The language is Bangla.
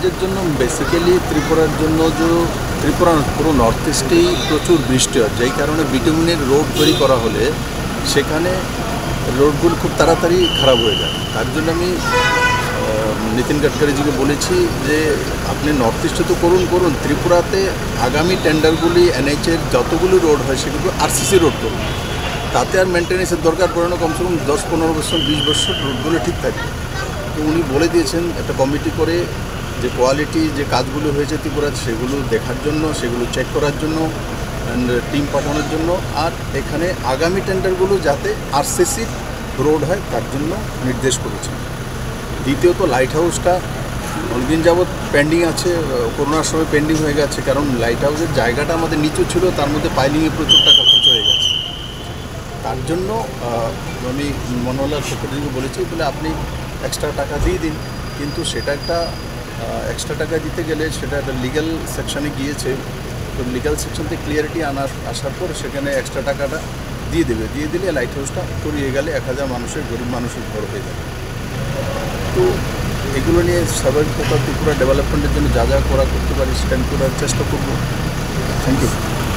কাজের জন্য বেসিক্যালি ত্রিপুরার জন্য যে ত্রিপুরা পুরো নর্থ ইস্টেই প্রচুর বৃষ্টি হয়, যেই কারণে বিটুমিনের রোড তৈরি করা হলে সেখানে রোডগুলো খুব তাড়াতাড়ি খারাপ হয়ে যায়। তার জন্য আমি নীতিন গাডকারিজিকে বলেছি যে আপনি নর্থ ইস্টে তো করুন, ত্রিপুরাতে আগামী টেন্ডারগুলি এনএইচের যতগুলো রোড হয় সেগুলো আরসিসি রোড করুন, তাতে আর মেনটেন্যান্সের দরকার পড়ে না। কমসে কম 10-15 বছর 20 বছর রোডগুলো ঠিক থাকবে। তো উনি বলে দিয়েছেন একটা কমিটি করে যে কোয়ালিটি যে কাজগুলো হয়েছে ত্রিপুরাতে সেগুলো দেখার জন্য, সেগুলো চেক করার জন্য অ্যান্ড টিম পাঠানোর জন্য, আর এখানে আগামী টেন্ডারগুলো যাতে আরসিসি রোড হয় তার জন্য নির্দেশ করেছেন। দ্বিতীয়ত লাইট হাউসটা অনেকদিন যাবৎ পেন্ডিং আছে, করোনার সময় পেন্ডিং হয়ে গেছে, কারণ লাইট হাউসের জায়গাটা আমাদের নিচু ছিল, তার মধ্যে পাইলিংয়ে প্রচুর টাকা খরচ হয়ে গেছে। তার জন্য আমি মনোহরলাল সেক্রেটারিকে বলেছি বলে আপনি এক্সট্রা টাকা দিয়ে দিন, কিন্তু সেটা একটা এক্সট্রা টাকা দিতে গেলে সেটা একটা লিগ্যাল সেকশানে গিয়েছে। তো লিগ্যাল সেকশনতে ক্লিয়ারিটি আসার পর সেখানে এক্সট্রা টাকাটা দিয়ে দিলে লাইট হাউসটা করিয়ে গেলে 1000 মানুষের, গরিব মানুষের ঘর হয়ে যাবে। তো এগুলো নিয়ে স্বাভাবিকতা ত্রিপুরা ডেভেলপমেন্টের জন্য যা করতে পারি সেটা আমি করার চেষ্টা করব। Thank you.